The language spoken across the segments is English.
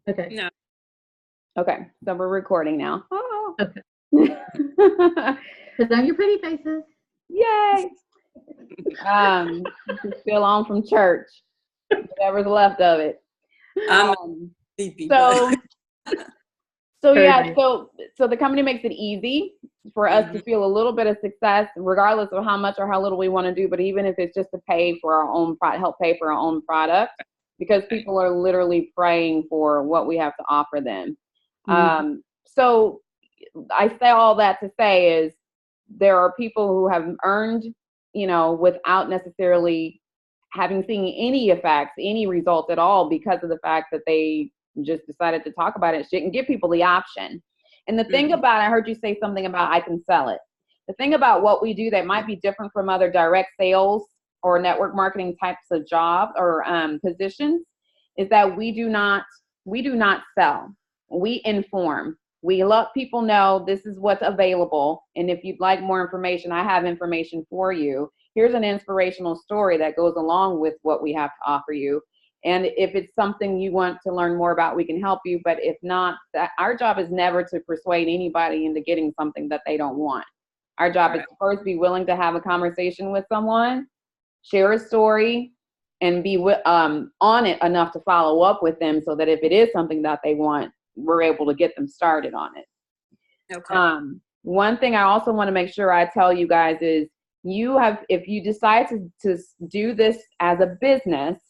Okay. No. Okay, so we're recording now. Oh. Okay. Yay! Put on your pretty faces. Still on from church, whatever's left of it. I'm Um, sleepy. so, But so the company makes it easy for us to feel a little bit of success, regardless of how much or how little we want to do. But even if it's just to pay for our own help pay for our own product, because people are literally praying for what we have to offer them. So I say all that to say is there are people who have earned, without necessarily having seen any effects, any results at all, because of the fact that they just decided to talk about it and give people the option. And the thing about, I heard you say something about I can sell it. The thing about what we do that might be different from other direct sales or network marketing types of jobs or positions is that we do not sell. We inform. We let people know this is what's available. And if you'd like more information, I have information for you. Here's an inspirational story that goes along with what we have to offer you. And if it's something you want to learn more about, we can help you. But if not, our job is never to persuade anybody into getting something that they don't want. Our job is to first be willing to have a conversation with someone, share a story, and be on it enough to follow up with them so that if it is something that they want, we're able to get them started on it. okay. One thing I also want to make sure I tell you guys is if you decide to do this as a business,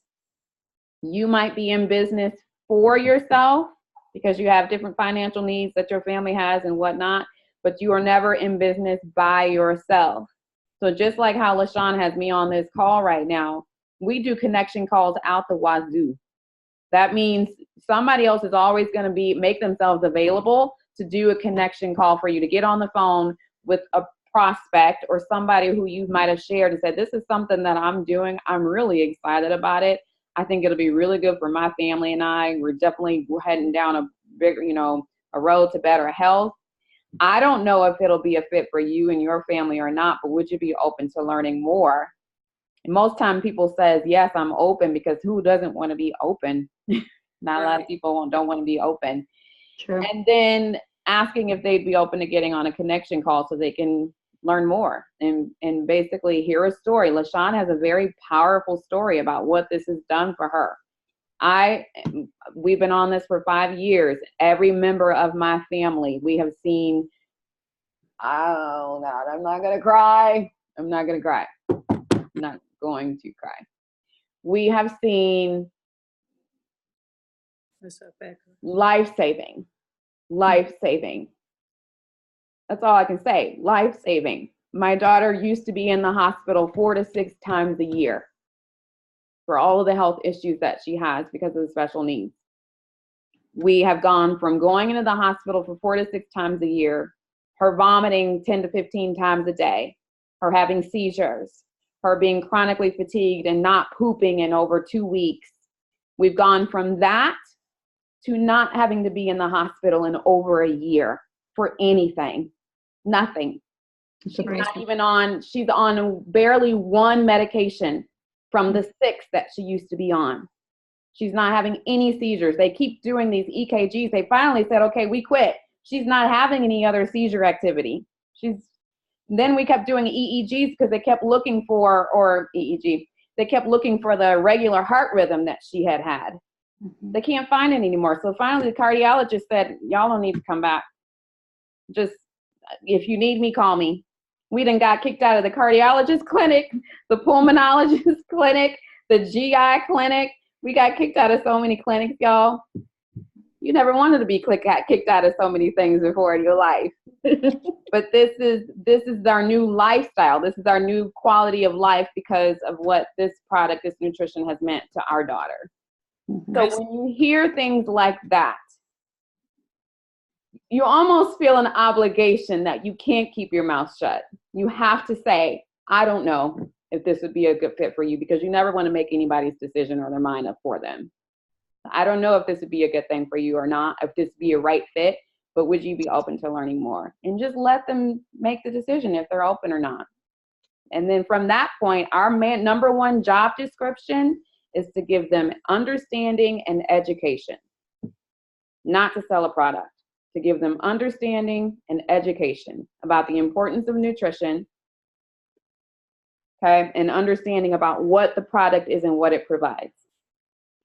you might be in business for yourself because you have different financial needs that your family has and whatnot, but you are never in business by yourself. So just like how LaShawn has me on this call right now, we do connection calls out the wazoo. That means somebody else is always going to make themselves available to do a connection call for you, to get on the phone with a prospect or somebody who you might have shared and said, this is something that I'm doing. I'm really excited about it. I think it'll be really good for my family and I. We're definitely heading down a bigger, a road to better health. I don't know if it'll be a fit for you and your family or not, but would you be open to learning more? And most time people says, yes, I'm open, because who doesn't want to be open? Not a lot of people don't want to be open. True. And then asking if they'd be open to getting on a connection call so they can learn more and basically hear a story. LaShawn has a very powerful story about what this has done for her. We've been on this for 5 years. Every member of my family, we have seen, oh God, I'm not going to cry. I'm not going to cry. I'm not going to cry. We have seen life-saving. That's all I can say. Life-saving. My daughter used to be in the hospital 4 to 6 times a year for all of the health issues that she has because of the special needs. We have gone from going into the hospital for 4 to 6 times a year, her vomiting 10 to 15 times a day, her having seizures, her being chronically fatigued and not pooping in over 2 weeks. We've gone from that to not having to be in the hospital in over a year for anything. Nothing. She's on barely one medication from the 6 that she used to be on. She's not having any seizures. They keep doing these EKGs. They finally said, okay, we quit. She's not having any other seizure activity. Then we kept doing EEGs because they kept looking for, or EEG, they kept looking for the regular heart rhythm that she had. They can't find it anymore. So finally the cardiologist said, y'all don't need to come back. Just, if you need me, call me. We done got kicked out of the cardiologist clinic, the pulmonologist clinic, the GI clinic. We got kicked out of so many clinics, y'all. You never wanted to be kicked out of so many things before in your life. But this is our new lifestyle. This is our new quality of life because of what this product, this nutrition has meant to our daughter. So when you hear things like that, you almost feel an obligation that you can't keep your mouth shut. You have to say, I don't know if this would be a good fit for you, because you never want to make anybody's decision or their mind up for them. I don't know if this would be a good thing for you or not, if this would be a right fit, but would you be open to learning more? And just let them make the decision if they're open or not. And then from that point, our number one job description is to give them understanding and education. not to sell a product, to give them understanding and education about the importance of nutrition, okay, and understanding about what the product is and what it provides.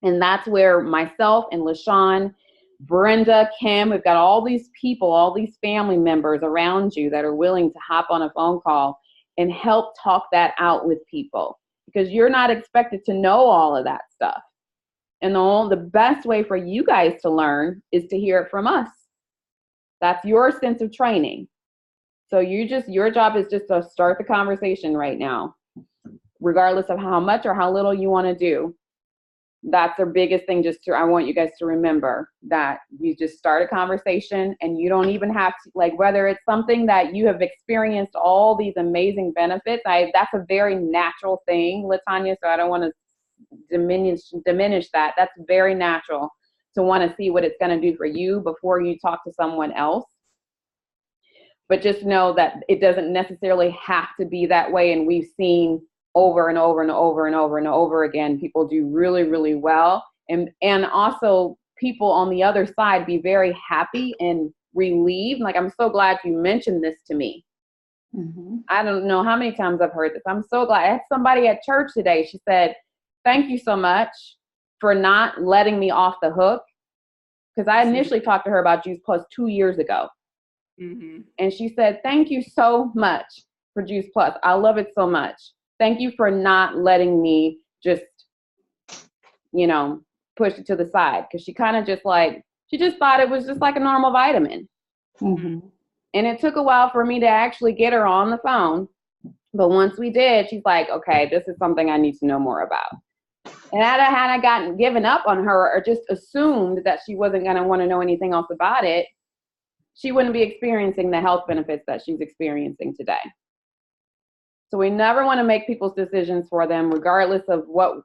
And that's where myself and LaShawn, Brenda, Kim, we've got all these people, all these family members around you that are willing to hop on a phone call and help talk that out with people, because you're not expected to know all of that stuff. And the best way for you guys to learn is to hear it from us. That's your sense of training. So your job is just to start the conversation right now, regardless of how much or how little you want to do. That's the biggest thing. I want you guys to remember that you just start a conversation, and you don't even have to, like, whether it's something that you have experienced all these amazing benefits. That's a very natural thing, LaTanya, so I don't want to diminish that. That's very natural to want to see what it's going to do for you before you talk to someone else. But just know that it doesn't necessarily have to be that way. And we've seen over and over and over and over and over again, people do really, really well. And also people on the other side be very happy and relieved. Like, I'm so glad you mentioned this to me. Mm-hmm. I don't know how many times I've heard this. I'm so glad. I had somebody at church today. She said, "Thank you so much for not letting me off the hook." Because I initially talked to her about Juice Plus 2 years ago. Mm-hmm. And she said, "Thank you so much for Juice Plus. I love it so much. Thank you for not letting me just, push it to the side." Because she kind of she just thought it was just like a normal vitamin. Mm-hmm. And it took a while for me to actually get her on the phone. But once we did, she's like, "Okay, this is something I need to know more about." And had I given up on her or just assumed that she wasn't going to want to know anything else about it, she wouldn't be experiencing the health benefits that she's experiencing today. So we never want to make people's decisions for them, regardless of what,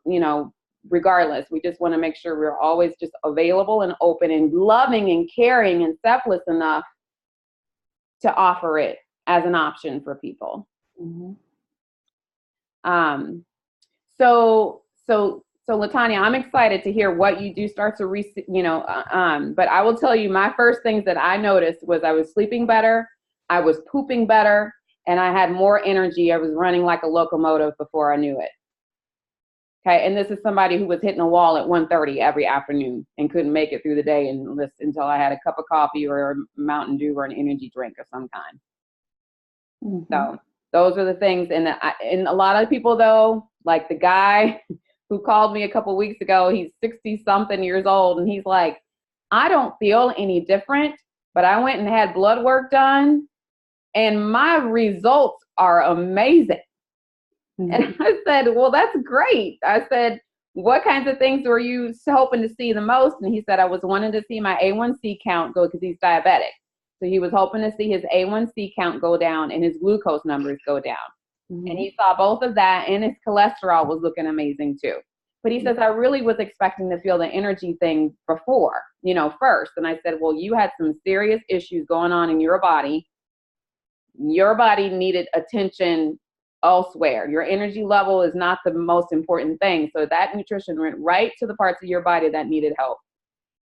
regardless. We just want to make sure we're always just available and open and loving and caring and selfless enough to offer it as an option for people. Mm-hmm. So LaTanya, I'm excited to hear what you do start to but I will tell you, my first things that I noticed was I was sleeping better, I was pooping better, and I had more energy. I was running like a locomotive before I knew it. Okay, and this is somebody who was hitting a wall at 1:30 every afternoon and couldn't make it through the day until I had a cup of coffee or a Mountain Dew or an energy drink of some kind. Mm-hmm. So those are the things. And a lot of people, though, like the guy who called me a couple weeks ago, he's 60-something years old, and he's like, "I don't feel any different, but I went and had blood work done, and my results are amazing." Mm-hmm. And I said, "Well, that's great." I said, "What kinds of things were you hoping to see the most?" And he said, "I was wanting to see my A1C count go," because he's diabetic. So he was hoping to see his A1C count go down and his glucose numbers go down. Mm-hmm. And he saw both of that, and his cholesterol was looking amazing too. But he says, "I really was expecting to feel the energy thing before, first." And I said, "Well, you had some serious issues going on in your body. Your body needed attention elsewhere. Your energy level is not the most important thing. So that nutrition went right to the parts of your body that needed help.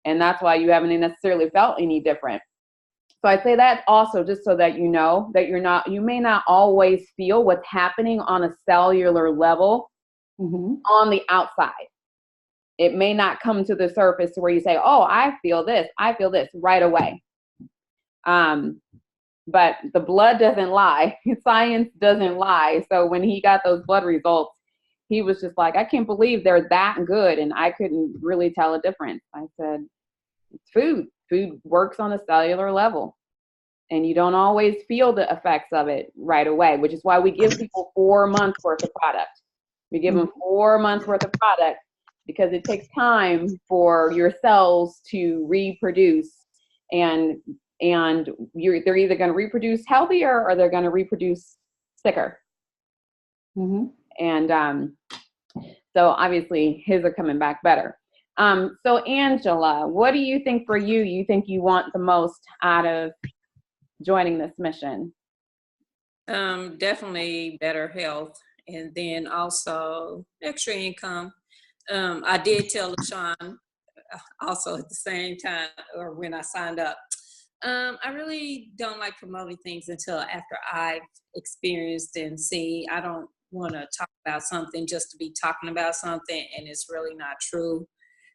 And that's why you haven't necessarily felt any different." So I say that also just so that you know that you may not always feel what's happening on a cellular level. Mm-hmm. On the outside. It may not come to the surface to where you say, "Oh, I feel this right away." But the blood doesn't lie. Science doesn't lie. So when he got those blood results, he was just like, "I can't believe they're that good." And I couldn't really tell a difference. I said, "It's food. Food works on a cellular level. And you don't always feel the effects of it right away," which is why we give people 4 months worth of product. We give them 4 months worth of product because it takes time for your cells to reproduce, and they're either going to reproduce healthier or they're going to reproduce sicker. Mm-hmm. And so obviously his are coming back better. So Angela, what do you think for you? You think you want the most out of joining this mission? Definitely better health. And then also extra income. I did tell LaShawn also at the same time, or when I signed up. I really don't like promoting things until after I've experienced and see. I don't want to talk about something just to be talking about something and it's really not true.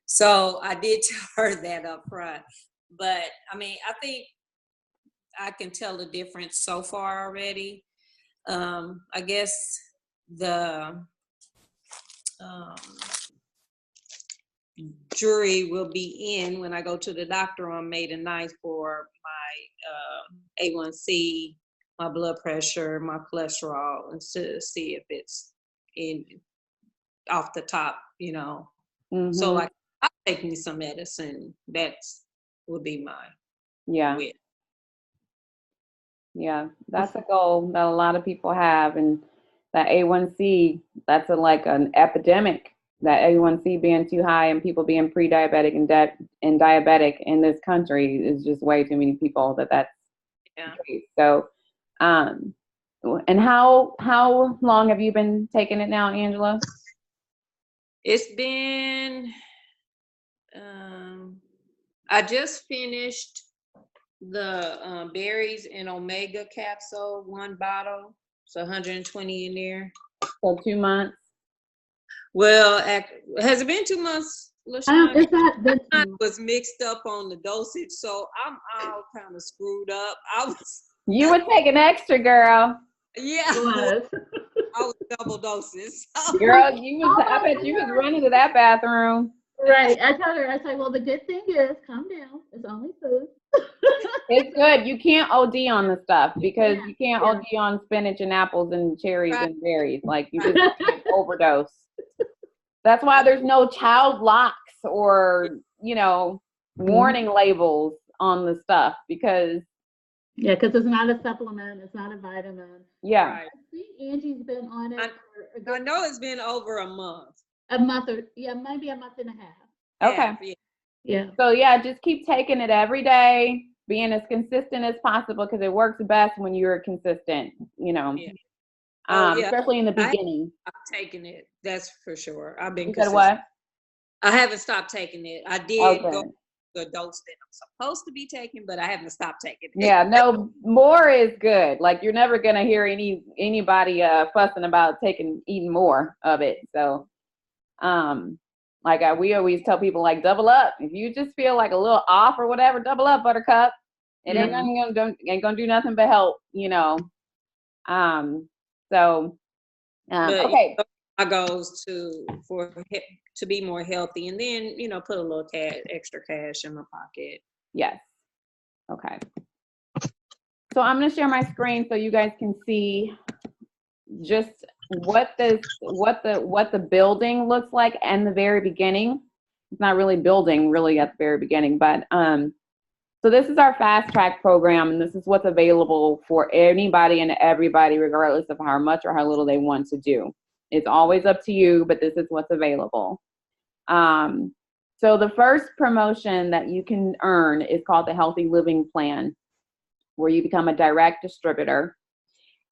So I did tell her that up front. But I mean, I think I can tell the difference so far already. I guess the um, jury will be in when I go to the doctor on May the 9th for my A1C, my blood pressure, my cholesterol, and to see if it's in off the top, you know. So like, I'll take me some medicine. That's would be my win. Yeah, that's a goal that a lot of people have, and that A1C, that's like an epidemic. That A1C being too high and people being pre-diabetic and diabetic in this country is just way too many people that's the case. So, and how long have you been taking it now, Angela? It's been, I just finished the berries and omega capsule, 1 bottle. So 120 in there. So 2 months. Well, has it been 2 months? It's not been I was mixed up on the dosage, so I'm all kind of screwed up. You were taking extra, girl. Yeah, was. I was double doses. Girl, I bet you was running to that bathroom. Right. I told her, I said, well, the good thing is, calm down. It's only food. It's good. You can't OD on the stuff because you can't OD on spinach and apples and cherries and berries. Like, you just can't overdose. That's why there's no child locks or, warning labels on the stuff because. Yeah, because it's not a supplement. It's not a vitamin. Yeah. I think Angie's been on it I know it's been over a month. A month or, maybe a month and a half. Okay. Yeah. So, just keep taking it every day, being as consistent as possible because it works best when you're consistent, especially in the beginning. I'm taking it. That's for sure. I've been consistent. What? I haven't stopped taking it. I did go the dose that I'm supposed to be taking, but I haven't stopped taking it. Yeah, no, more is good. Like, you're never gonna hear anybody fussing about eating more of it. So, we always tell people, like, double up. If you just feel like a little off or whatever, double up, Buttercup. It ain't gonna do nothing but help, okay. My goals to be more healthy, and then put a little extra cash in my pocket. Yes. Okay. So I'm gonna share my screen so you guys can see just what the building looks like in the very beginning. It's not really building really at the very beginning, but so this is our fast track program, and this is what's available for anybody and everybody, regardless of how much or how little they want to do. It's always up to you, but this is what's available. So the first promotion that you can earn is called the Healthy Living Plan, where you become a direct distributor.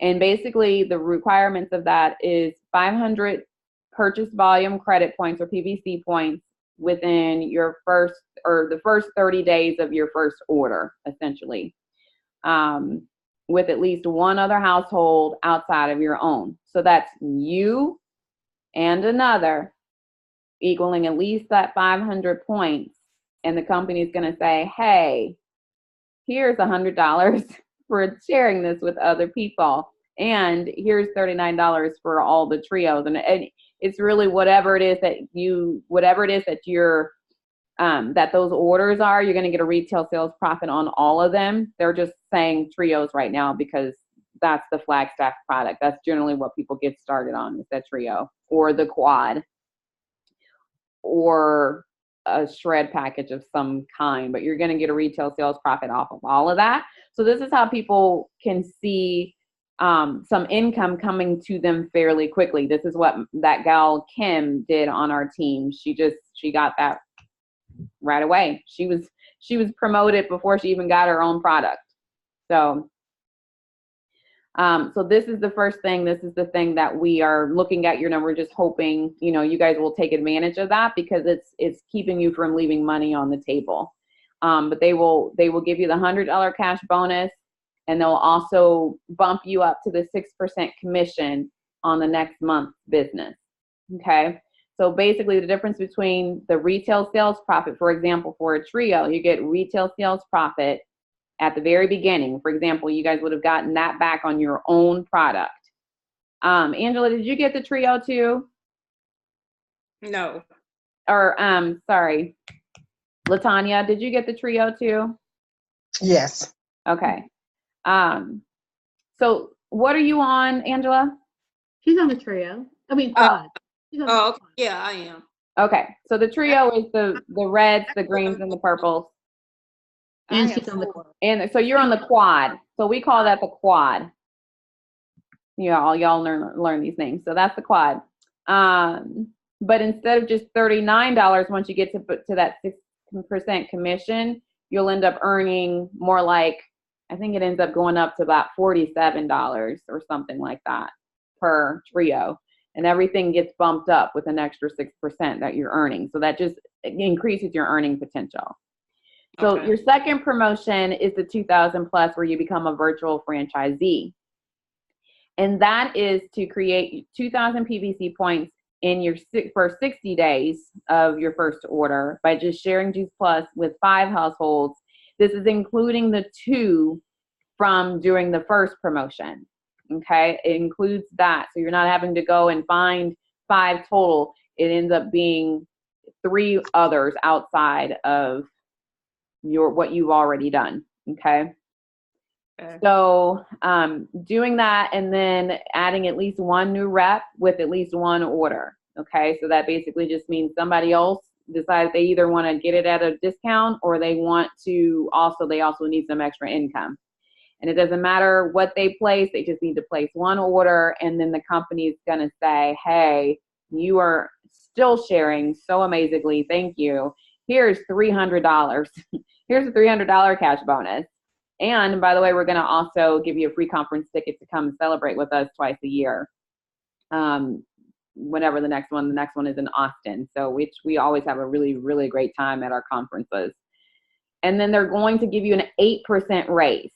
And basically the requirements of that is 500 purchase volume credit points or PVC points within the first 30 days of your first order, essentially, with at least one other household outside of your own. So that's you and another equaling at least that 500 points. And the company is going to say, hey, here's $100 for sharing this with other people. And here's $39 for all the trios. And it's really whatever it is that you're that those orders are, you're going to get a retail sales profit on all of them. They're just saying trios right now because that's the Flagstaff product. That's generally what people get started on, is that trio or the quad or a shred package of some kind, but you're going to get a retail sales profit off of all of that. So this is how people can see some income coming to them fairly quickly. This is what that gal Kim did on our team. She got that right away. She was promoted before she even got her own product. So So this is the first thing. This is the thing that we are looking at your number, just hoping, you guys will take advantage of that, because it's keeping you from leaving money on the table. But they will give you the $100 cash bonus, and they'll also bump you up to the 6% commission on the next month's business. Okay. So basically the difference between the retail sales profit, for example, for a trio, you get retail sales profit at the very beginning. For example, you guys would have gotten that back on your own product. Angela, did you get the trio too? No. Or, sorry, Latanya, did you get the trio too? Yes. Okay. So what are you on, Angela? She's on the trio. I mean, quad. She's on the Oh, okay. quad. Yeah, I am. Okay. So the trio is the reds, the greens, and the purples. And I she's have on the 4. And so you're on the quad. So we call that the quad. Y'all learn these names. So that's the quad. But instead of just $39, once you get to that 6% commission, you'll end up earning more like, I think it ends up going up to about $47 or something like that per trio. And everything gets bumped up with an extra 6% that you're earning. So that just increases your earning potential. So Okay. your second promotion is the 2,000 plus, where you become a virtual franchisee. And that is to create 2,000 PVC points in your first 60 days of your first order by just sharing Juice Plus with 5 households. This is including the 2 from during the first promotion. Okay, it includes that. So you're not having to go and find 5 total. It ends up being 3 others outside of what you've already done. Okay. So doing that, and then adding at least 1 new rep with at least 1 order. Okay. So that basically just means somebody else decides they either want to get it at a discount, or they also need some extra income. And it doesn't matter what they place. They just need to place 1 order, and then the company is going to say, hey, you are still sharing so amazingly. Thank you. Here's $300. Here's a $300 cash bonus. And by the way, we're going to also give you a free conference ticket to come celebrate with us twice a year. Whenever the next one is in Austin. So we always have a really, really great time at our conferences. And then they're going to give you an 8% raise.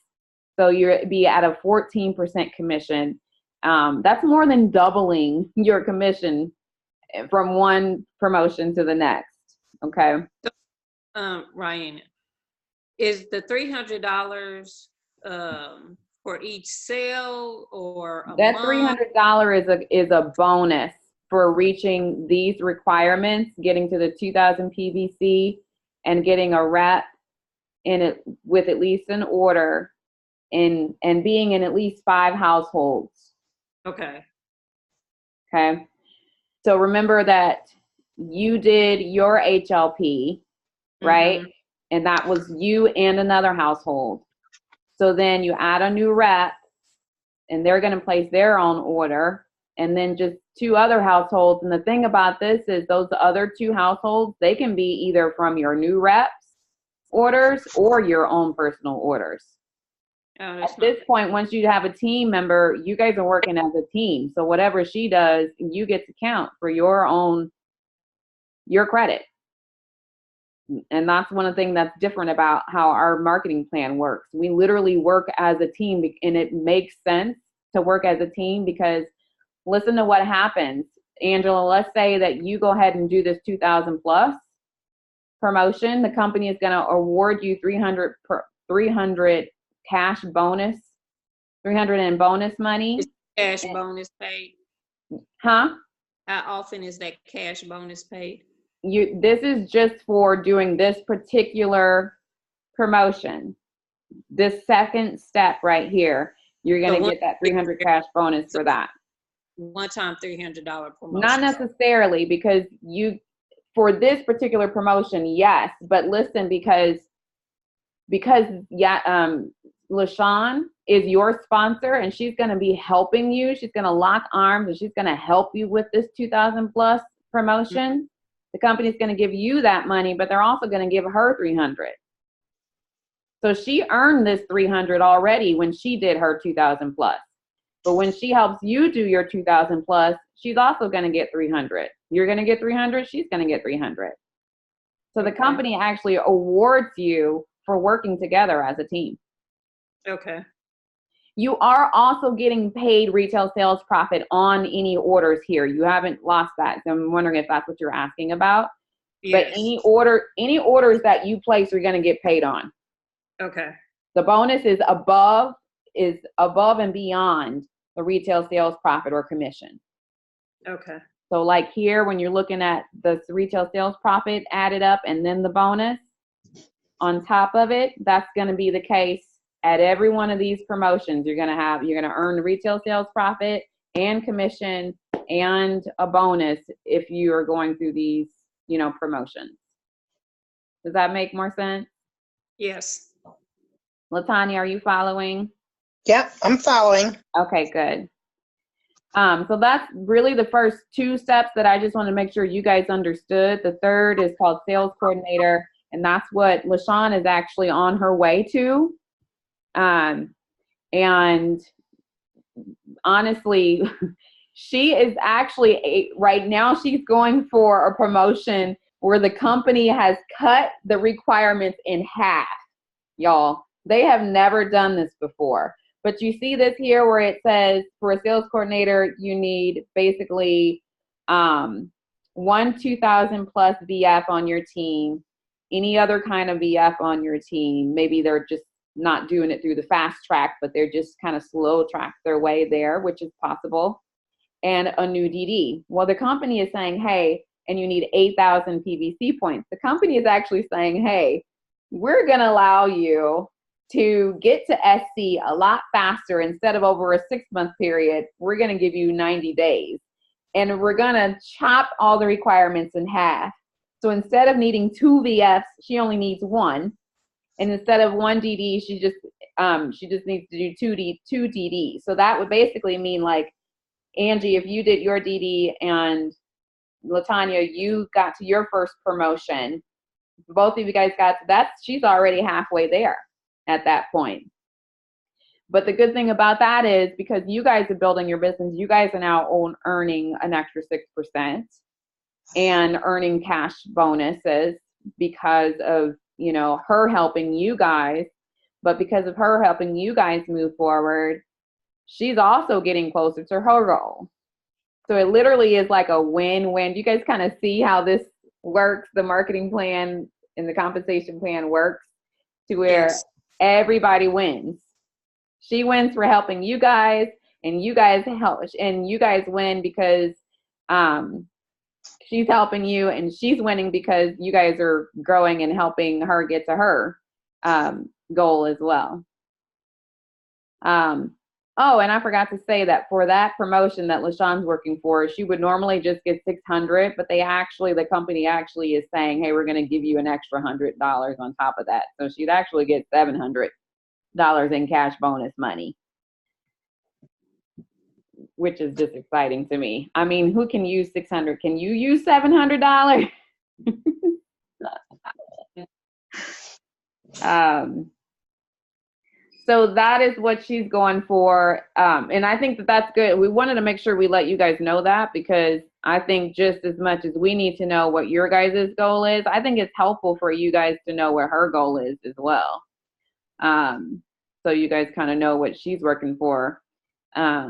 So you'll be at a 14% commission. That's more than doubling your commission from one promotion to the next. Okay. Ryan, is the $300 for each sale or a that month? $300 is a bonus for reaching these requirements, getting to the 2,000 PVC and getting a rep in it with at least an order and being in at least 5 households. Okay. Okay. So remember that you did your HLP, right? Mm-hmm. And that was you and another household. So then you add a new rep, and they're going to place their own order, and then just 2 other households. And the thing about this is those other 2 households, they can be either from your new reps orders or your own personal orders. Oh, At this point, once you have a team member, you guys are working as a team. So whatever she does, you get to count for your credit. And that's one of the things that's different about how our marketing plan works. We literally work as a team, and it makes sense to work as a team because listen to what happens. Angela, let's say that you go ahead and do this 2,000 plus promotion. The company is going to award you 300 cash bonus, 300 in bonus money. Is cash bonus paid? Huh? How often is that cash bonus paid? This is just for doing this particular promotion. This second step right here, you're going to get that 300 cash bonus for that. One-time $300 promotion. Not necessarily, because for this particular promotion, yes, but listen, because LaShawn is your sponsor, and she's going to be helping you. She's going to lock arms, and she's going to help you with this 2,000 plus promotion. Mm-hmm. The company's going to give you that money, but they're also going to give her 300. So she earned this 300 already when she did her 2,000 plus. But when she helps you do your 2,000 plus, she's also going to get 300. You're going to get 300. She's going to get 300. So the company actually awards you for working together as a team. Okay. You are also getting paid retail sales profit on any orders here. You haven't lost that. So I'm wondering if that's what you're asking about. Yes. But any orders that you place, you're going to get paid on. Okay. The bonus is above and beyond the retail sales profit or commission. Okay. So like here, when you're looking at the retail sales profit added up and then the bonus on top of it, that's going to be the case at every one of these promotions. You're going to earn the retail sales profit and commission and a bonus if you are going through these, promotions. Does that make more sense? Yes. LaTanya, are you following? Yep, I'm following. Okay, good. So that's really the first two steps that I just want to make sure you guys understood. The third is called sales coordinator, and that's what LaShawn is actually on her way to. And honestly, she is actually right now she's going for a promotion where the company has cut the requirements in half, y'all. They have never done this before. But you see this here where it says for a sales coordinator, you need basically 2,000 plus VF on your team, any other kind of VF on your team. Maybe they're just not doing it through the fast track, but they're just kind of slow track their way there, which is possible, and a new DD. Well, the company is saying, hey, and you need 8,000 PVC points. The company is actually saying, hey, we're going to allow you to get to SC a lot faster. Instead of over a 6-month period, we're going to give you 90 days. And we're going to chop all the requirements in half. So instead of needing 2 VFs, she only needs 1. And instead of 1 DD, she just needs to do 2 DD. So that would basically mean, like, Angie, if you did your DD and LaTanya, you got to your first promotion, both of you guys got to that, she's already halfway there at that point. But the good thing about that is because you guys are building your business, you guys are now earning an extra 6% and earning cash bonuses because of, her helping you guys. But because of her helping you guys move forward, she's also getting closer to her goal. So it literally is like a win-win. Do you guys kind of see how this works? The marketing plan and the compensation plan works to where everybody wins. She wins for helping you guys, and you guys win because she's helping you, and she's winning because you guys are growing and helping her get to her goal as well. Oh, and I forgot to say that for that promotion that LaShawn's working for, she would normally just get 600, but the company actually is saying, hey, we're going to give you an extra $100 on top of that. So she'd actually get $700 in cash bonus money, which is just exciting to me. I mean, who can use 600? Can you use $700? So that is what she's going for. And I think that that's good. We wanted to make sure we let you guys know that, because I think just as much as we need to know what your guys' goal is, I think it's helpful for you guys to know what her goal is as well. So you guys kind of know what she's working for. But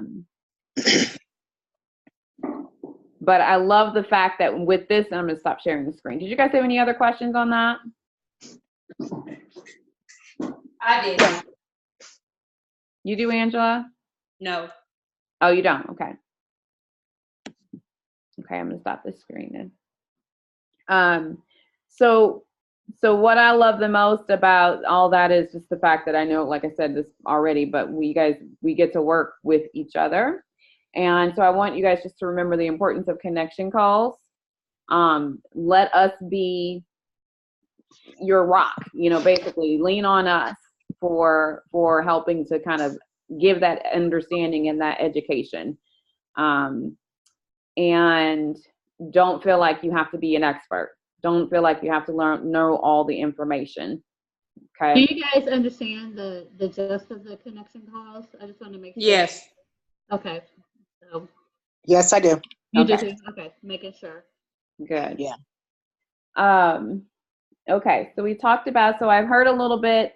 I love the fact that with this, and I'm going to stop sharing the screen. Did you guys have any other questions on that? I did. You do, Angela? No. Oh, you don't? Okay. Okay, I'm gonna stop this screen then. So what I love the most about all that is just the fact that I know, like I said this already, but we get to work with each other. And so I want you guys just to remember the importance of connection calls. Let us be your rock, basically lean on us for helping to kind of give that understanding and that education. And don't feel like you have to be an expert. Don't feel like you have to know all the information. Okay. Do you guys understand the gist of the connection calls? I just want to make sure. Yes. Okay. So Yes, I do. you do Okay. too? Okay, making sure. Good. Yeah. Okay, so we talked about, so I've heard a little bit,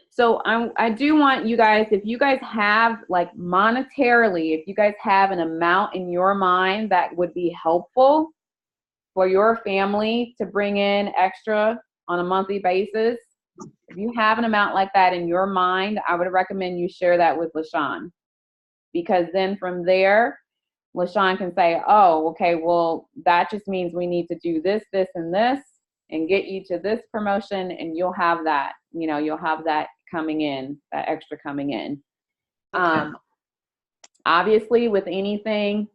so I do want you guys, if you guys have, like, monetarily, if you guys have an amount in your mind that would be helpful for your family to bring in extra on a monthly basis, if you have an amount like that in your mind, I would recommend you share that with LaShawn. Because then from there, LaShawn can say, oh, okay, well, that just means we need to do this, this, and this, and get you to this promotion, and you'll have that, you'll have that coming in, that extra coming in. Okay. Obviously, with anything,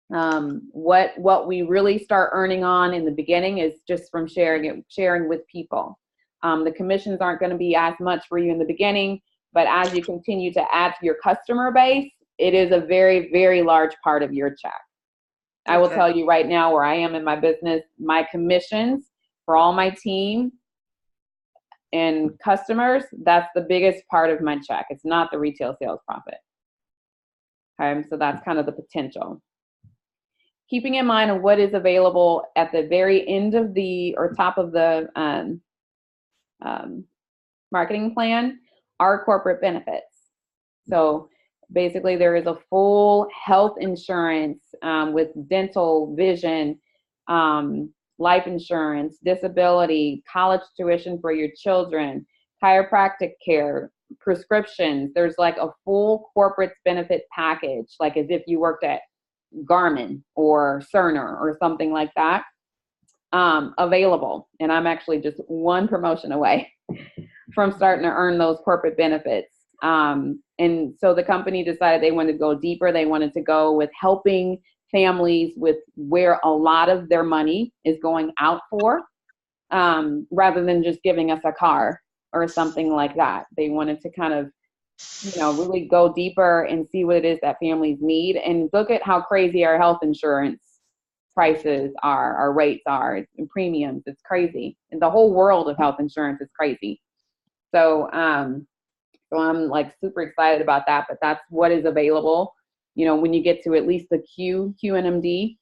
what we really start earning on in the beginning is just from sharing with people. The commissions aren't going to be as much for you in the beginning, but as you continue to add to your customer base, it is a very, very large part of your check. I will tell you right now, where I am in my business, my commissions for all my team and customers, that's the biggest part of my check. It's not the retail sales profit. Okay, so that's kind of the potential. Keeping in mind of what is available at the very end of or top of the marketing plan are corporate benefits. So basically, there is a full health insurance with dental, vision, life insurance, disability, college tuition for your children, chiropractic care, prescriptions. There's like a full corporate benefit package, like as if you worked at Garmin or Cerner or something like that, available. And I'm actually just one promotion away from starting to earn those corporate benefits. And so the company decided they wanted to go deeper. They wanted to go with helping families with where a lot of their money is going out for, rather than just giving us a car or something like that. They wanted to kind of, really go deeper and see what it is that families need, and look at how crazy our health insurance prices are, our rates are, and premiums. It's crazy. And the whole world of health insurance is crazy. So I'm like super excited about that, but that's what is available, when you get to at least the QNMD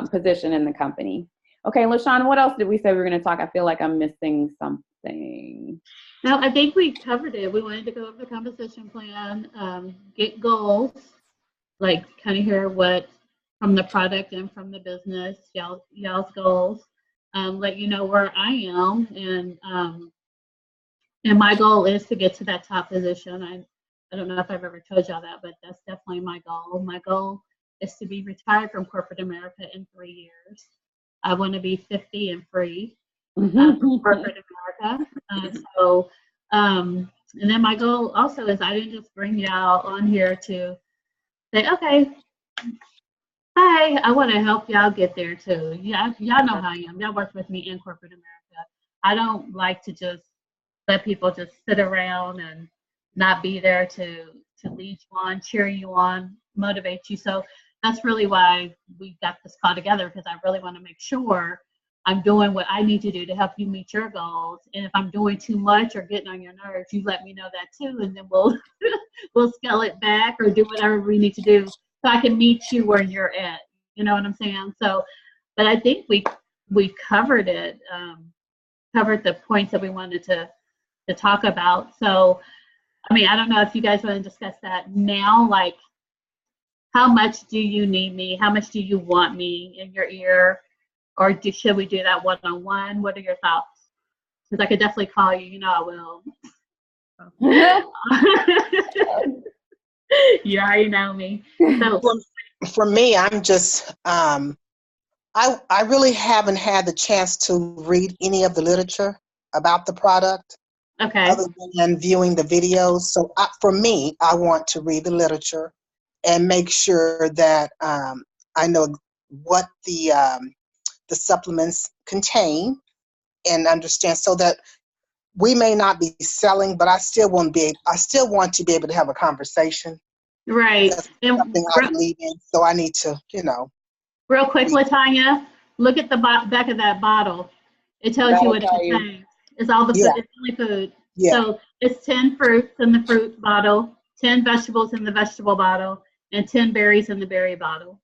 position in the company. Okay, LaShawn, what else did we say we were going to talk? I feel like I'm missing something. No, I think we covered it. We wanted to go over the composition plan, get goals, like kind of hear what from the product and from the business, y'all's goals, let you know where I am, and my goal is to get to that top position. I don't know if I've ever told y'all that, but that's definitely my goal. My goal is to be retired from corporate America in 3 years. I want to be 50 and free from corporate America. And then my goal also is I didn't just bring y'all on here to say, okay, hi, I want to help y'all get there too. Yeah, y'all know how I am. Y'all work with me in corporate America. I don't like to just let people just sit around and not be there to lead you on, cheer you on, motivate you. So that's really why we got this call together, because I really want to make sure I'm doing what I need to do to help you meet your goals. And if I'm doing too much or getting on your nerves, you let me know that too, and then we'll we'll scale it back or do whatever we need to do so I can meet you where you're at. You know what I'm saying? So, but I think we covered it, covered the points that we wanted to talk about. So, I mean, I don't know if you guys want to discuss that now, like how much do you need me? How much do you want me in your ear? Or should we do that one-on-one? What are your thoughts? Because I could definitely call you. You know I will. You already know me. So For me, I'm just, I really haven't had the chance to read any of the literature about the product. Okay. Other than viewing the videos. So for me, I want to read the literature and make sure that I know what the supplements contain and understand, so that we may not be selling, but I still want to be able to have a conversation. Right. That's something I believe in. So I need to, Real quick, Latanya, look at the back of that bottle. It tells you what it contains. It's all the food. It's only food. Yeah. So it's 10 fruits in the fruit bottle. 10 vegetables in the vegetable bottle, and 10 berries in the berry bottle.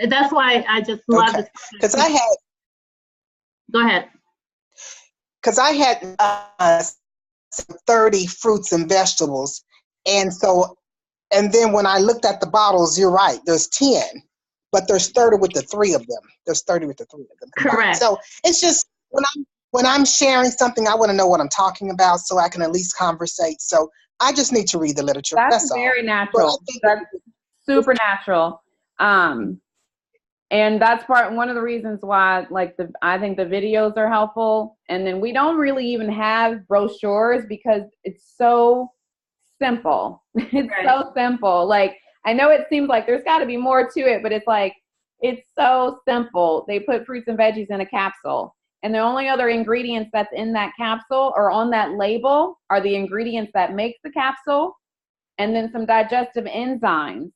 That's why I just love Okay. this. Because I had Go ahead. 30 fruits and vegetables, and then when I looked at the bottles, you're right. There's 10, but there's 30 with the 3 of them. There's 30 with the 3 of them combined. Correct. So it's just when I'm sharing something, I want to know what I'm talking about so I can at least conversate. So I just need to read the literature. That's all. Very natural. That's super natural. And that's one of the reasons why, like, I think the videos are helpful. And then we don't really even have brochures because it's so simple. It's so simple. Like, I know it seems like there's got to be more to it, but it's like, it's so simple. They put fruits and veggies in a capsule. And the only other ingredients that's in that capsule or on that label are the ingredients that make the capsule, and then some digestive enzymes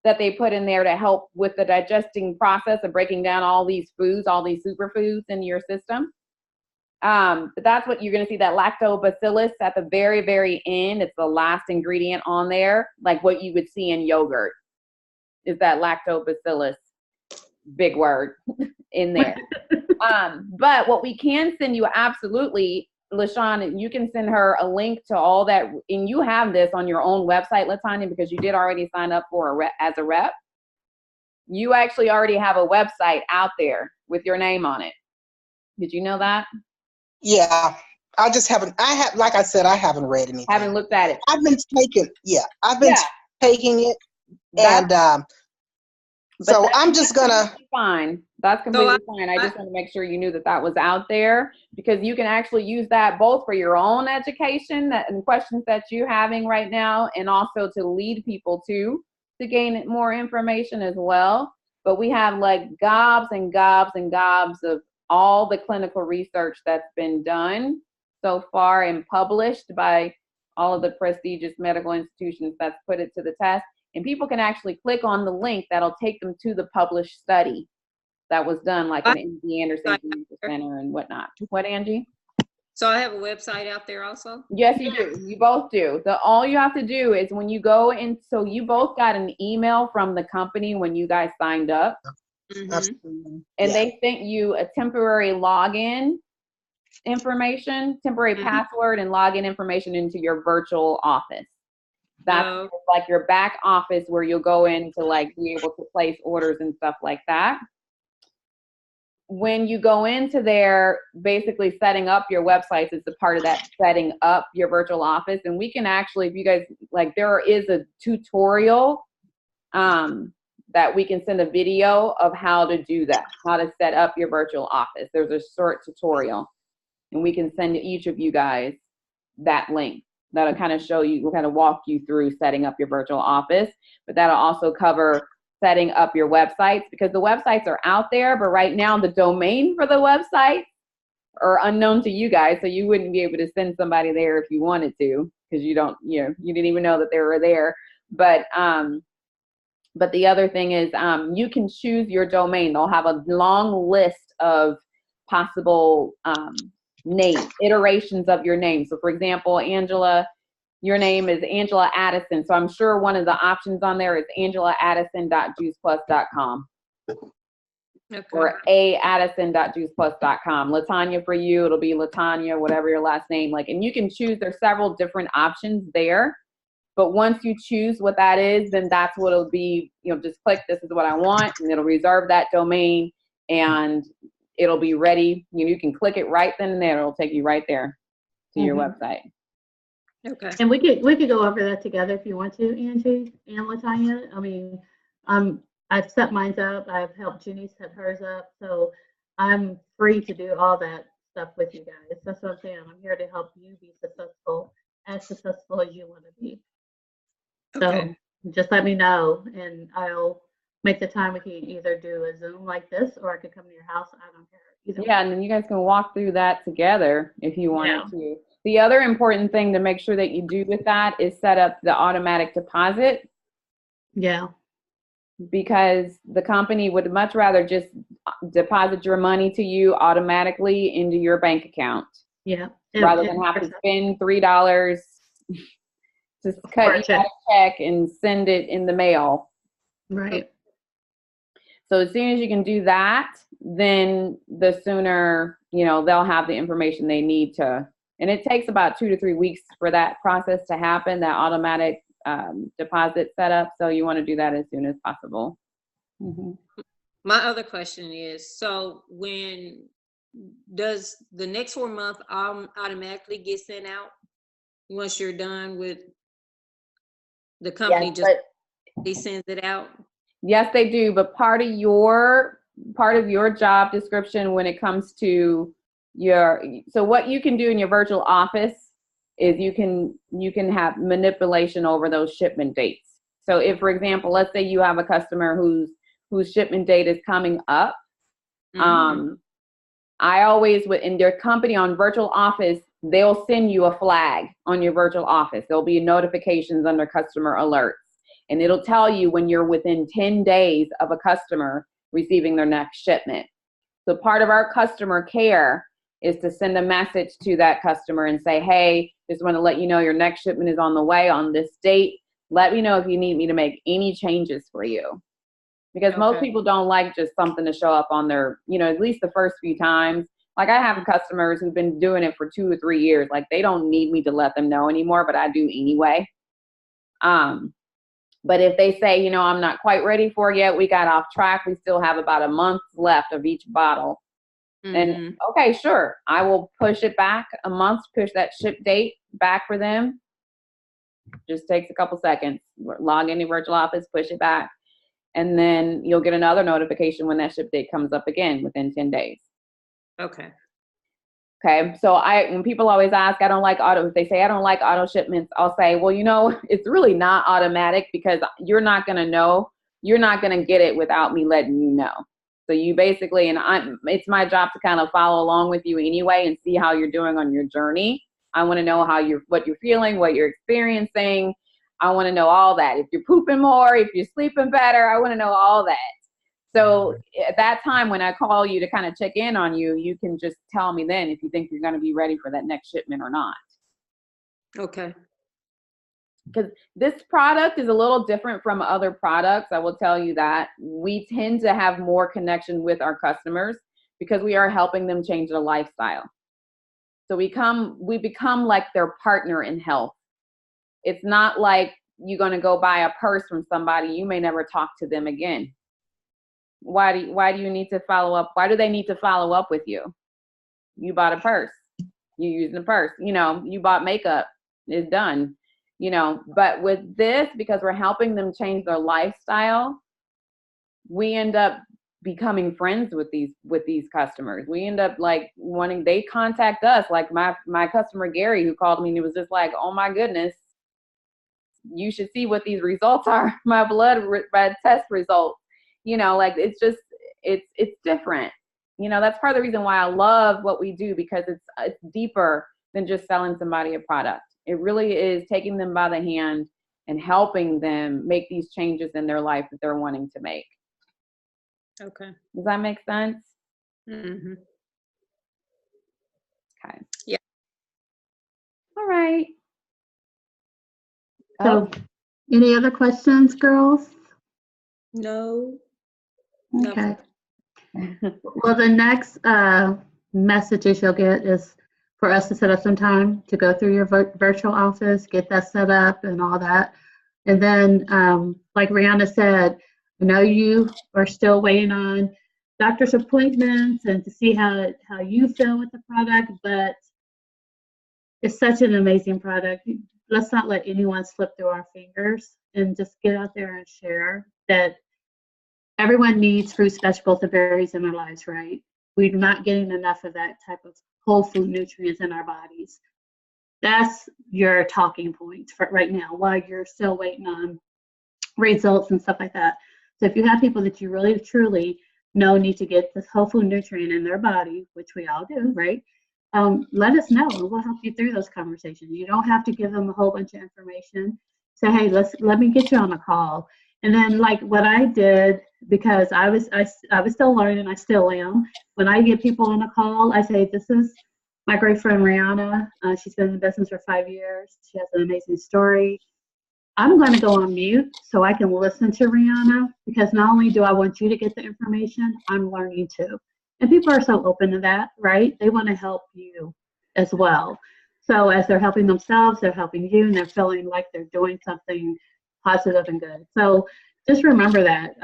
that they put in there to help with the digesting process of breaking down all these foods, all these superfoods in your system. But that's what you're going to see, that lactobacillus at the very, very end. It's the last ingredient on there, like what you would see in yogurt is that lactobacillus, big word, in there. But what we can send you, absolutely, LaShawn, you can send her a link to all that, and you have this on your own website, Latanya, because you did already sign up for as a rep. You actually already have a website out there with your name on it. Did you know that? Yeah, I just haven't. Like I said, I haven't read anything. Haven't looked at it. I've been taking it, and so I'm just gonna. Fine. That's completely fine. I just want to make sure you knew that was out there, because you can actually use that both for your own education and questions that you're having right now, and also to lead people to gain more information as well. But we have like gobs and gobs and gobs of all the clinical research that's been done so far and published by all of the prestigious medical institutions that's put it to the test. And people can actually click on the link that'll take them to the published study that was done, like in MD Anderson Cancer Center and whatnot. What, Angie? So I have a website out there also? Yes, you do. You both do. All you have to do is when you go in, so you both got an email from the company when you guys signed up. Mm-hmm. And they sent you a temporary login information, temporary password and login information into your virtual office. That's like your back office where you'll go in to like be able to place orders and stuff like that. When you go into there, basically setting up your websites is a part of that, setting up your virtual office. And we can actually, if you guys like, there is a tutorial that we can send a video of how to do that, how to set up your virtual office. There's a short tutorial, and we can send each of you guys that link. That'll kind of show you, we'll kind of walk you through setting up your virtual office, but that'll also cover setting up your websites, because the websites are out there, but right now the domain for the website are unknown to you guys, so you wouldn't be able to send somebody there if you wanted to, because you didn't even know that they were there. But the other thing is you can choose your domain. They'll have a long list of possible names, iterations of your name. So for example, Angela, your name is Angela Addison. So I'm sure one of the options on there is angelaaddison.juiceplus.com or aaddison.juiceplus.com. Latanya for you, it'll be Latanya, whatever your last name, like, and you can choose, there's several different options there. But once you choose what that is, then that's what it'll be, just click, this is what I want, and it'll reserve that domain and it'll be ready. You can click it right then and there. It'll take you right there to your website. Okay. And we could go over that together if you want to, Angie and Latanya. I mean, I've set mine up. I've helped Junie set hers up. So I'm free to do all that stuff with you guys. That's what I'm saying. I'm here to help you be successful as you want to be. So just let me know, and I'll make the time. We can either do a Zoom like this, or I could come to your house. I don't care. Either way. And then you guys can walk through that together if you wanted to. The other important thing to make sure that you do with that is set up the automatic deposit. Yeah. Because the company would much rather just deposit your money to you automatically into your bank account. Yeah. Rather than have to spend $3 Just cut you out a check and send it in the mail. Right. So as soon as you can do that, then the sooner, they'll have the information they need to, and it takes about 2 to 3 weeks for that process to happen, that automatic deposit setup. So you want to do that as soon as possible. Mm-hmm. My other question is, so when does the next 4 month automatically get sent out once you're done with the company? Yes, they sends it out? Yes, they do. But part of your job description when it comes to so what you can do in your virtual office is you can have manipulation over those shipment dates. So if, for example, let's say you have a customer whose shipment date is coming up, mm-hmm. I always, in their company on virtual office, they'll send you a flag on your virtual office. There'll be notifications under customer alerts, and it'll tell you when you're within 10 days of a customer receiving their next shipment. So part of our customer care is to send a message to that customer and say, hey, just want to let you know your next shipment is on the way on this date. Let me know if you need me to make any changes for you. Because most people don't like just something to show up on their, at least the first few times. Like I have customers who've been doing it for 2 or 3 years. Like they don't need me to let them know anymore, but I do anyway. But if they say, I'm not quite ready for it yet, we got off track, we still have about a month left of each bottle. Mm-hmm. And okay, sure, I will push it back a month, push that ship date back for them. Just takes a couple seconds. Log in your virtual office, push it back. And then you'll get another notification when that ship date comes up again within 10 days. Okay. So when people always ask, if they say I don't like auto shipments, I'll say, well, it's really not automatic because you're not going to know, you're not going to get it without me letting you know. So you basically, it's my job to kind of follow along with you anyway and see how you're doing on your journey. I want to know what you're feeling, what you're experiencing. I want to know all that. If you're pooping more, if you're sleeping better, I want to know all that. So at that time when I call you to kind of check in on you, you can just tell me then if you think you're going to be ready for that next shipment or not. Okay. Because this product is a little different from other products. I will tell you that. We tend to have more connection with our customers because we are helping them change their lifestyle. So we become like their partner in health. It's not like you're going to go buy a purse from somebody. You may never talk to them again. Why do you need to follow up? Why do they need to follow up with you? You bought a purse. You're using a purse. You bought makeup. It's done. But with this, because we're helping them change their lifestyle, we end up becoming friends with these customers. We end up they contact us. Like my customer Gary, who called me and he was just like, oh my goodness, you should see what these results are. My blood test results. It's different. That's part of the reason why I love what we do, because it's deeper than just selling somebody a product. It really is taking them by the hand and helping them make these changes in their life that they're wanting to make. Okay. Does that make sense? Mm-hmm. Okay. Yeah. All right. So, any other questions, girls? No. Okay. Well, the next messages you'll get is for us to set up some time to go through your virtual office, get that set up and all that. And then, like Rihanna said, I know you are still waiting on doctor's appointments and to see how you feel with the product, but it's such an amazing product. Let's not let anyone slip through our fingers, and just get out there and share that everyone needs fruits, vegetables, and berries in their lives, right? We're not getting enough of that type of whole food nutrients in our bodies. That's your talking point for right now while you're still waiting on results and stuff like that. So if you have people that you really truly know need to get this whole food nutrient in their body, which we all do, right? Let us know and we'll help you through those conversations. You don't have to give them a whole bunch of information. Say, hey, let me get you on a call. And then like what I did, because I was still learning, I still am. When I get people on a call, I say, this is my great friend Rihanna. She's been in the business for 5 years. She has an amazing story. I'm going to go on mute so I can listen to Rihanna, because not only do I want you to get the information, I'm learning too. And people are so open to that, right? They want to help you as well. So as they're helping themselves, they're helping you, and they're feeling like they're doing something positive and good. So just remember that.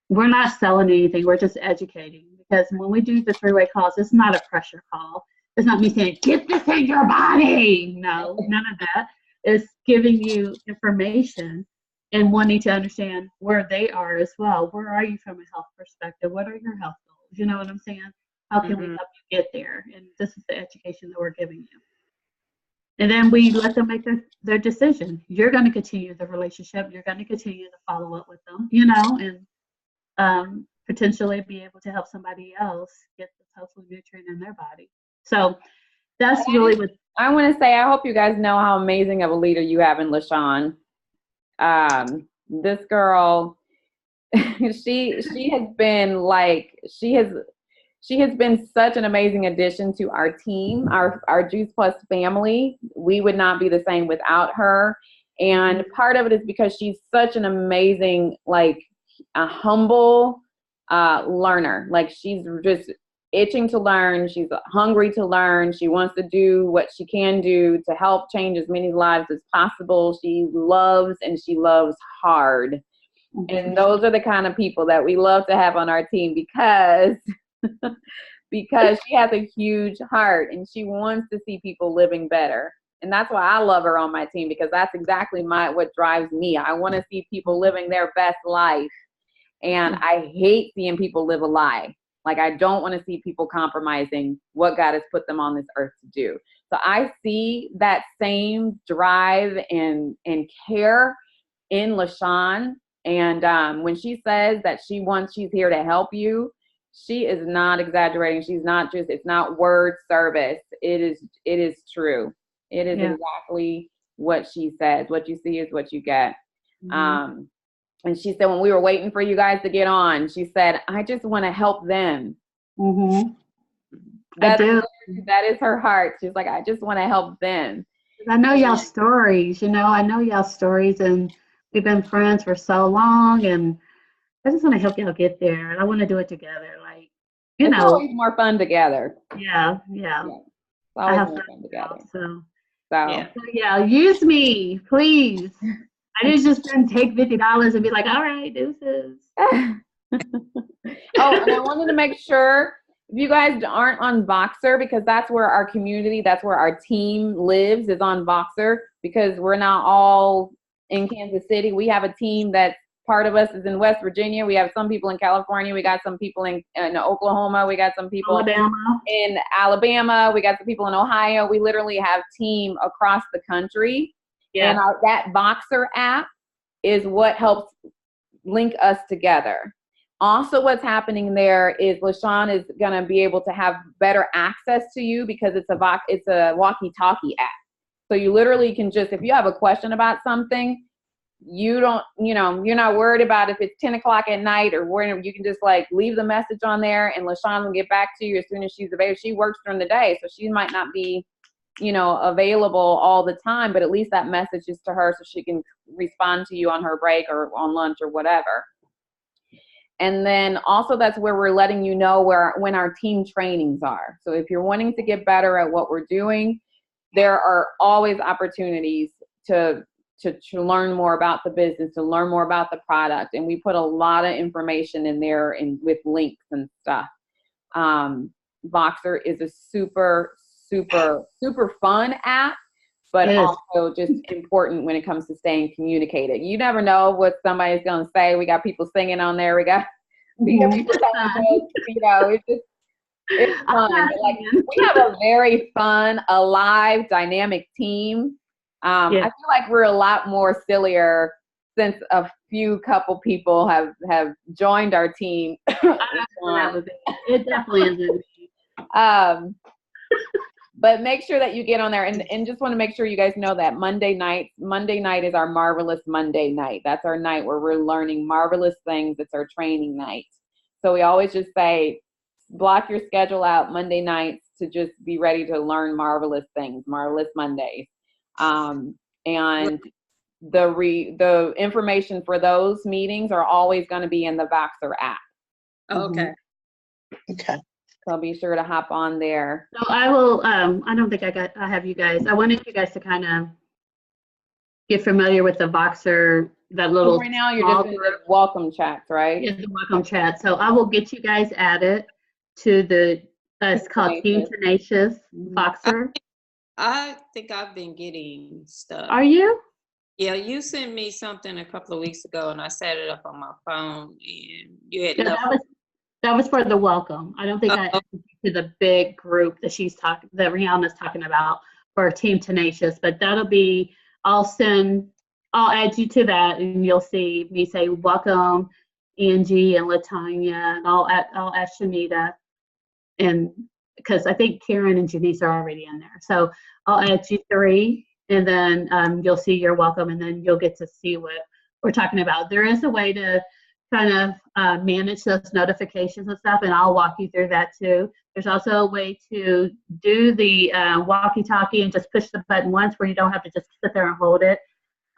We're not selling anything, we're just educating. Because when we do the three-way calls, it's not a pressure call. It's not me saying, get this in your body. No, none of that. It's giving you information and wanting to understand where they are as well. Where are you from a health perspective? What are your health goals? You know what I'm saying? How can we help you get there? And this is the education that we're giving you. And then we let them make their decision. You're going to continue the relationship. You're going to continue to follow up with them, and potentially be able to help somebody else get the healthy nutrient in their body. So that's really what I want to say. I hope you guys know how amazing of a leader you have in LaShawn. This girl, she has been such an amazing addition to our team, our Juice Plus family. We would not be the same without her. And part of it is because she's such an amazing, a humble learner. Like, she's just itching to learn. She's hungry to learn. She wants to do what she can do to help change as many lives as possible. She loves, and she loves hard. And those are the kind of people that we love to have on our team, because she has a huge heart and she wants to see people living better. And that's why I love her on my team, because that's exactly what drives me. I want to see people living their best life. And I hate seeing people live a lie. Like, I don't want to see people compromising what God has put them on this earth to do. So I see that same drive and care in LaShawn. And when she says that she's here to help you, she is not exaggerating. It's not word service. It is true. It is exactly what she says. What you see is what you get. And she said, when we were waiting for you guys to get on, she said, I just want to help them. That is her heart. She's like, I just want to help them. I know y'all's stories, and we've been friends for so long, and I just want to help y'all get there, and I want to do it together. It's always more fun together. Yeah. It's always more fun together. So use me, please. I didn't just take $50 and be like, all right, deuces. And I wanted to make sure, if you guys aren't on Voxer, because that's where our community, that's where our team lives, is on Voxer, because we're not all in Kansas City. We have a team that part of us is in West Virginia. We have some people in California. We got some people in Oklahoma. We got some people in Alabama. We got some people in Ohio. We literally have team across the country. Yeah. And that Voxer app is what helps link us together. Also, what's happening there is LaShawn is going to be able to have better access to you, because it's a walkie-talkie app. So you literally can just, if you have a question about something, you're not worried about if it's 10 o'clock at night or where, you can just leave the message on there, and LaShawn will get back to you as soon as she's available. She works during the day, so she might not be available all the time, but at least that message is to her so she can respond to you on her break or on lunch or whatever. And then also, that's where we're letting you know when our team trainings are. So if you're wanting to get better at what we're doing, there are always opportunities to learn more about the business, to learn more about the product. And we put a lot of information in there with links and stuff. Voxer is a super, super, super fun app, but also just important when it comes to staying communicated. You never know what somebody's going to say. We got people singing on there. We got people telling jokes, it's fun. But we have a very fun, alive, dynamic team. I feel like we're a lot more sillier since a couple people have joined our team. It definitely is. But make sure that you get on there, and just want to make sure you guys know that Monday night is our Marvelous Monday night. That's our night where we're learning marvelous things. It's our training night. So we always just say block your schedule out Monday nights to just be ready to learn marvelous things, Marvelous Mondays. And the information for those meetings are always going to be in the Voxer app. Okay. Okay. So be sure to hop on there. So I will, I don't think I have you guys. I wanted you guys to kind of get familiar with the Voxer, that little. Right now, you're small just in group. the welcome chats, right? Yeah, the welcome chat. So I will get you guys added to the, it's called Team Tenacious Voxer. I think I've been getting stuff. Are you? Yeah, you sent me something a couple of weeks ago, and I set it up on my phone, and you had Yeah, that was for the welcome. I don't think I added you to the big group that that Rihanna's talking about for Team Tenacious, but that'll be, I'll add you to that, and you'll see me say welcome, Angie and Latanya, and I'll add Shanita, and because I think Karen and Janice are already in there. So I'll add you three, and then you'll see your welcome, and then you'll get to see what we're talking about. There is a way to kind of manage those notifications and stuff, and I'll walk you through that too. There's also a way to do the walkie-talkie and just push the button once where you don't have to just sit there and hold it.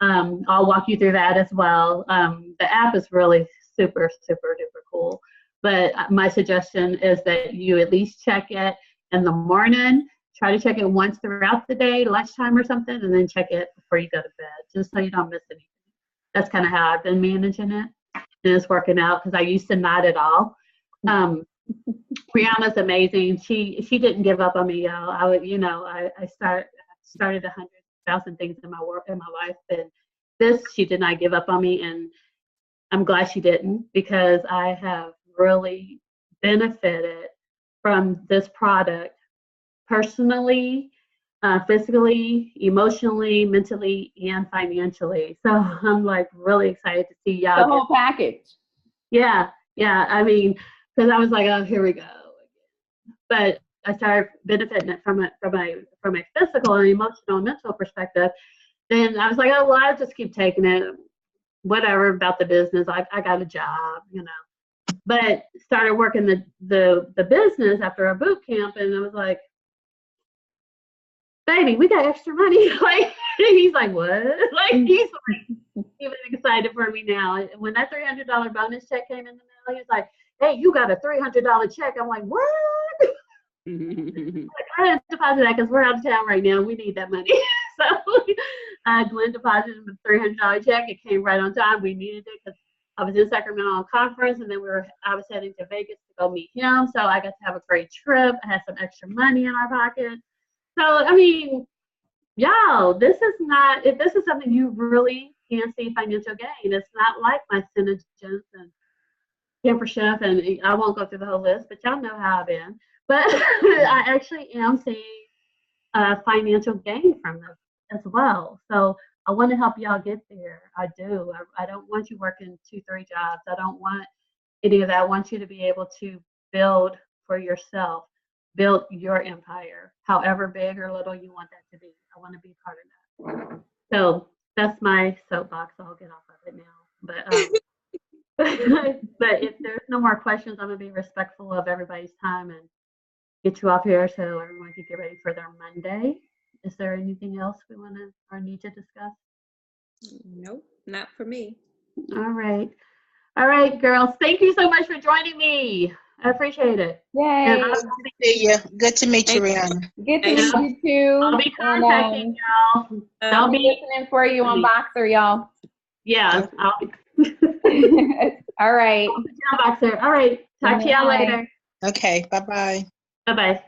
I'll walk you through that as well. The app is really super, super duper cool. But my suggestion is that you at least check it in the morning. Try to check it once throughout the day, lunchtime or something, and then check it before you go to bed, just so you don't miss anything. That's kind of how I've been managing it. And it's working out because I used to not at all. Rihanna's amazing. She didn't give up on me, y'all. I started 100,000 things in my life, and she did not give up on me, and I'm glad she didn't, because I have really benefited from this product personally, physically, emotionally, mentally, and financially. So I'm like really excited to see y'all. The whole package. Yeah. I mean, because I was like, oh, here we go. But I started benefiting from a physical and emotional and mental perspective. Then I was like, oh, well, I'll just keep taking it. Whatever about the business. I got a job, But started working the business after a boot camp, and I was like, baby, we got extra money. Like, he's like, what? Like, he's like, even excited for me now. When that $300 bonus check came in the mail, he's like, hey, you got a $300 check. I'm like, what? Like, I didn't deposit that because we're out of town right now. We need that money. So Glenn deposited a $300 check. It came right on time. We needed it because I was in Sacramento on conference, and then I was heading to Vegas to go meet him. So I got to have a great trip. I had some extra money in our pocket. So, I mean, y'all, this is something you really can see financial gain. It's not like my Synergens and Camper Chef, and I won't go through the whole list, but y'all know how I've been. But I actually am seeing financial gain from this as well. So I want to help y'all get there. I do. I don't want you working 2-3 jobs. I don't want any of that. I want you to be able to build for yourself, build your empire, however big or little you want that to be. I want to be part of that. So that's my soapbox. I'll get off of it now. But if there's no more questions, I'm going to be respectful of everybody's time and get you off here so everyone can get ready for their Monday. Is there anything else we want to or need to discuss? Nope, not for me. All right, girls. Thank you so much for joining me. I appreciate it. Yay. See you. Good to meet you, Rihanna. Good to meet you too. I'll be contacting y'all. I'll be listening for you on Voxer, y'all. Yeah, I'll be. All right. Voxer. All right. Talk to y'all later. Okay. Bye-bye. Bye-bye.